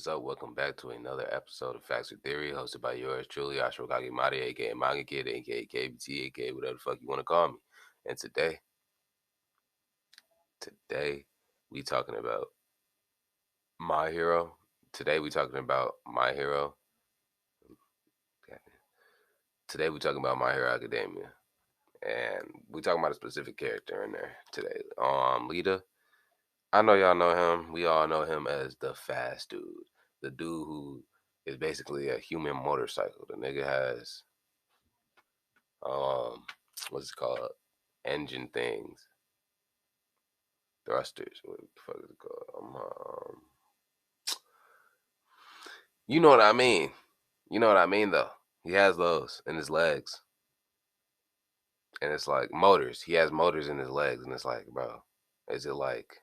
is up? Welcome back to another episode of Facts or Theory, hosted by yours truly, Ashwagagi Mari, aka Manga Kid, aka KBT, aka whatever the fuck you want to call me. And today, we talking about My Hero. Today we talking about My Hero. Today we talking about My Hero Academia, and we talking about a specific character in there today. Lida. I know y'all know him. We all know him as the fast dude, the dude who is basically a human motorcycle. The nigga has what's it called? Engine things, thrusters. What the fuck is it called? You know what I mean. You know what I mean though. He has those in his legs, and it's like motors. He has motors in his legs, and it's like, bro, is it like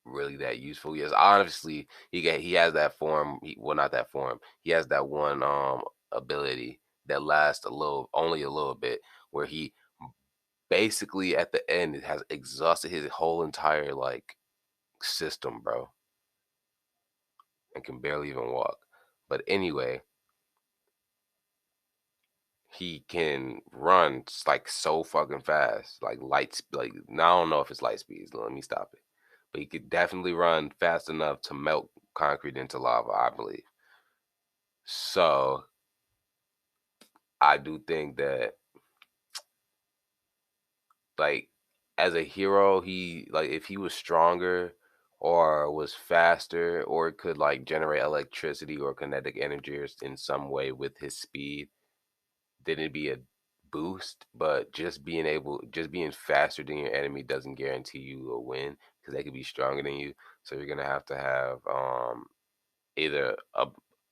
really that useful? Yes, obviously he has that form. Well, not that form. He has that one ability that lasts only a little bit, where he basically at the end it has exhausted his whole entire like system, bro, and can barely even walk. But anyway, he can run like so fucking fast, like like now I don't know if it's light speeds. Let me stop it. But he could definitely run fast enough to melt concrete into lava, I believe. So I do think that like as a hero, he like if he was stronger or was faster or could like generate electricity or kinetic energy in some way with his speed, then it'd be a boost. But just being faster than your enemy doesn't guarantee you a win because they could be stronger than you. So you're gonna have to have either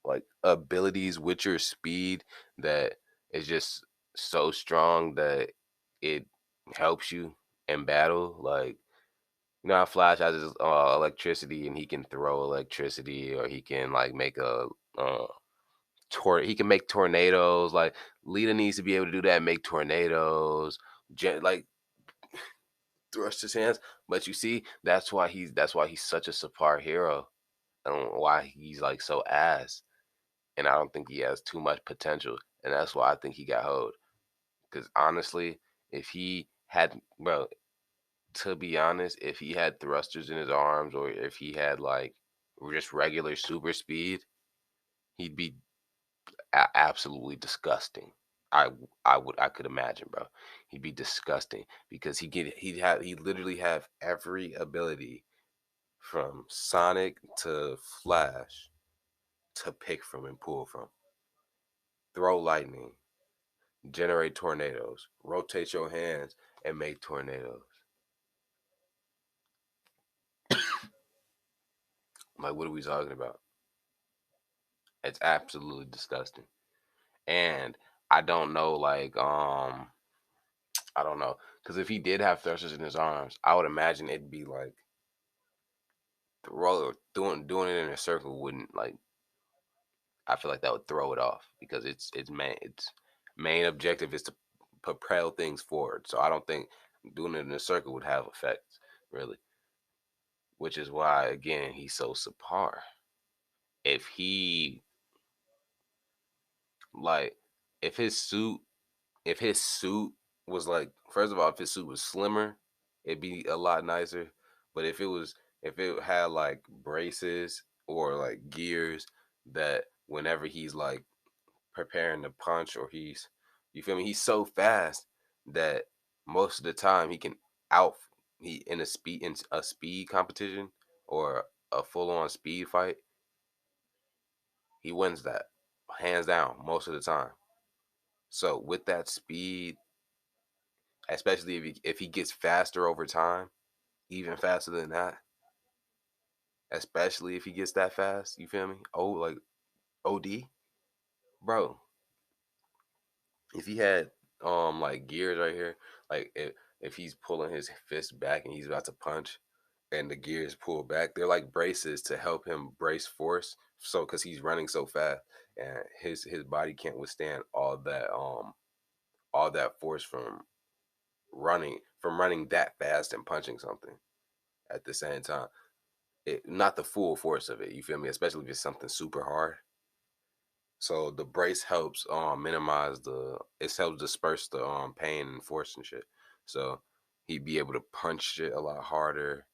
like abilities with your speed that is just so strong that it helps you in battle. Like you know how Flash has his electricity and he can throw electricity, or he can like make a uh, he can make tornadoes. Like Lita needs to be able to do that, make tornadoes, like thrust his hands. But you see, that's why he's such a subpar hero, and why he's like so ass. And I don't think he has too much potential, and that's why I think he got hold. Because honestly, if he had, bro, to be honest, if he had thrusters in his arms, or if he had like just regular super speed, he'd be absolutely disgusting. I I could imagine, bro. He'd be disgusting because he literally have every ability from Sonic to Flash to pick from and pull from. Throw lightning, generate tornadoes, rotate your hands and make tornadoes. Like, what are we talking about? It's absolutely disgusting. And I don't know, like, I don't know, because if he did have thrusters in his arms, I would imagine it'd be like doing it in a circle wouldn't like. I feel like that would throw it off because its main objective is to propel things forward. So I don't think doing it in a circle would have effects really, which is why again he's so subpar. If he like if his suit if his suit was like, first of all, if his suit was slimmer, it'd be a lot nicer. But if it had like braces or like gears that whenever he's like preparing to punch, or you feel me, he's so fast that most of the time he can out he in a speed competition or a full on speed fight, he wins that hands down most of the time. So with that speed, especially if he gets faster over time, even faster than that, especially if he gets that fast, you feel me? Oh, like OD, bro. If he had like gears right here, like if he's pulling his fist back and he's about to punch, and the gears pull back, they're like braces to help him brace force. So because he's running so fast, and his body can't withstand all that force from running that fast and punching something at the same time. not the full force of it. You feel me? Especially if it's something super hard. So the brace helps minimize it helps disperse the pain and force and shit. So he'd be able to punch shit a lot harder.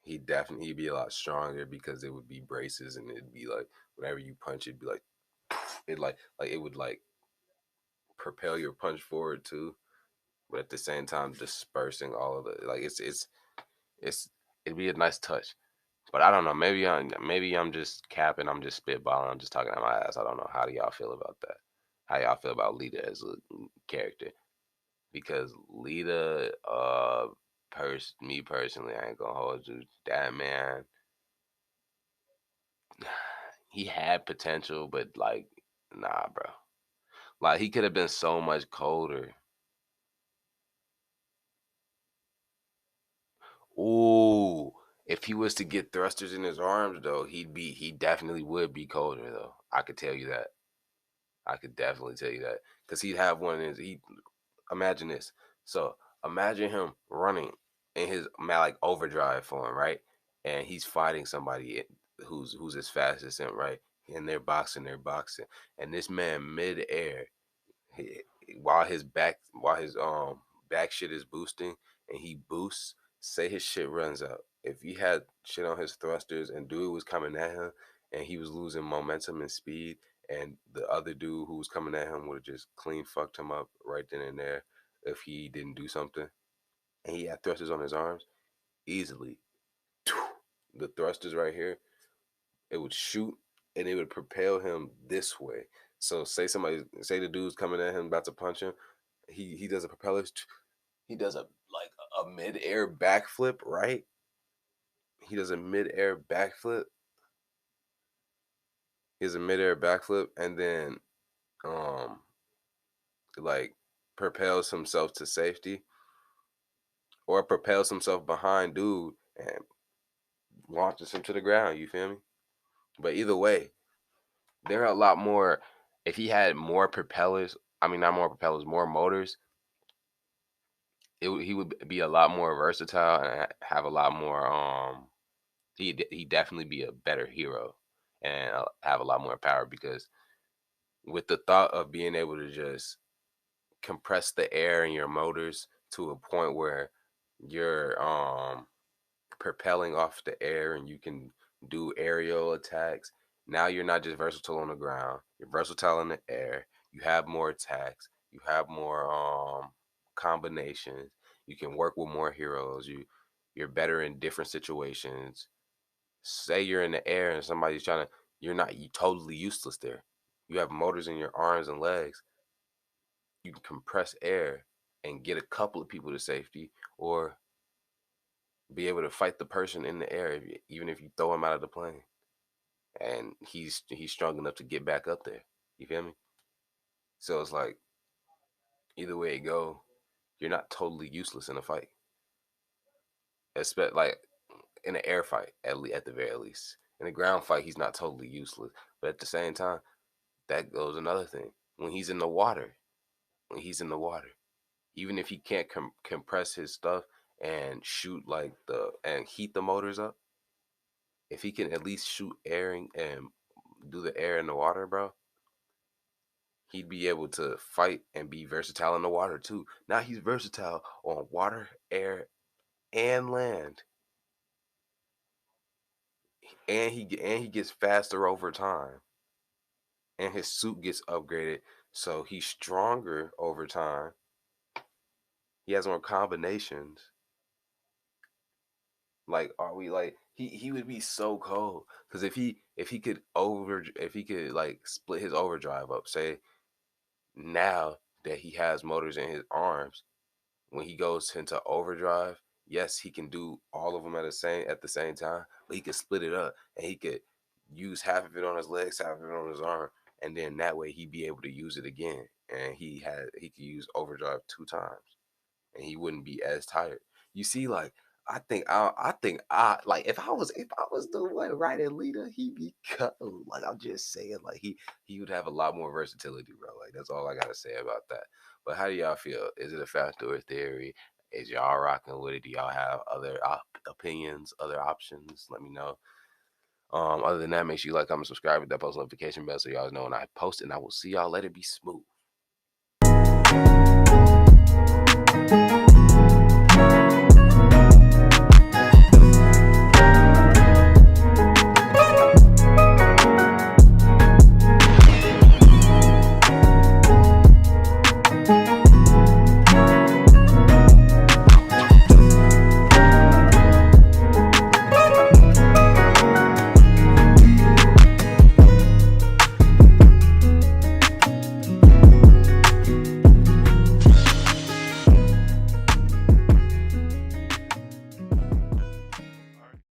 He'd be a lot stronger because it would be braces and it'd be like whenever you punch it'd be like it like it would like propel your punch forward too, but at the same time dispersing all of the like it's it'd be a nice touch. But I don't know. Maybe I'm just capping. I'm just spitballing. I'm just talking out my ass. I don't know. How do y'all feel about that? How y'all feel about Lita as a character? Because Lita, me personally, I ain't gonna hold you. That man, he had potential, but like, nah, bro. Like he could have been so much colder. Ooh, if he was to get thrusters in his arms, though, he definitely would be colder, though. I could tell you that. I could definitely tell you that because he'd have one in his. Imagine this. So imagine him running in his like overdrive form, right? And he's fighting somebody who's as fast as him, right? And they're boxing, and this man midair he, while his back shit is boosting and he boosts, say his shit runs out. If he had shit on his thrusters and dude was coming at him and he was losing momentum and speed and the other dude who was coming at him would have just clean fucked him up right then and there if he didn't do something. And he had thrusters on his arms easily. The thrusters right here, it would shoot and it would propel him this way. So say the dude's coming at him about to punch him, he does a propeller, he does a like a mid-air backflip, right? He does a mid-air backflip. He does a mid-air backflip and then um like propels himself to safety or propels himself behind dude and launches him to the ground, you feel me? But either way, there are a lot more if he had more propellers, I mean not more propellers, more motors, he would be a lot more versatile and have a lot more he definitely be a better hero and have a lot more power because with the thought of being able to just compress the air in your motors to a point where you're propelling off the air and you can do aerial attacks. Now you're not just versatile on the ground, you're versatile in the air. You have more attacks, you have more combinations. You can work with more heroes. You're better in different situations. Say you're in the air and somebody's trying to you totally useless there. You have motors in your arms and legs. You can compress air and get a couple of people to safety or be able to fight the person in the air even if you throw him out of the plane and he's strong enough to get back up there. You feel me? So it's like either way it go, you're not totally useless in a fight. Especially like in an air fight at the very least. In a ground fight, he's not totally useless. But at the same time, that goes another thing. When he's in the water, when he's in the water, even if he can't compress his stuff and shoot like the and heat the motors up, if he can at least shoot air and do the air in the water, bro, he'd be able to fight and be versatile in the water too. Now he's versatile on water, air, and land, and he gets faster over time, and his suit gets upgraded, so he's stronger over time. He has more combinations. Like, are we like he would be so cold because if he could like split his overdrive up, say now that he has motors in his arms, when he goes into overdrive, yes, he can do all of them at the same time, but he could split it up and he could use half of it on his legs, half of it on his arm, and then that way he'd be able to use it again, and he could use overdrive 2 times, and he wouldn't be as tired. You see, like I think I like if I was the one writing leader, he'd be cold. Like I'm just saying, like he would have a lot more versatility, bro. Like that's all I gotta say about that. But how do y'all feel? Is it a fact or a theory? Is y'all rocking with it? Do y'all have other opinions, other options? Let me know. Other than that, make sure you like, comment, subscribe, hit that post notification bell so y'all know when I post, and I will see y'all later. Be smooth.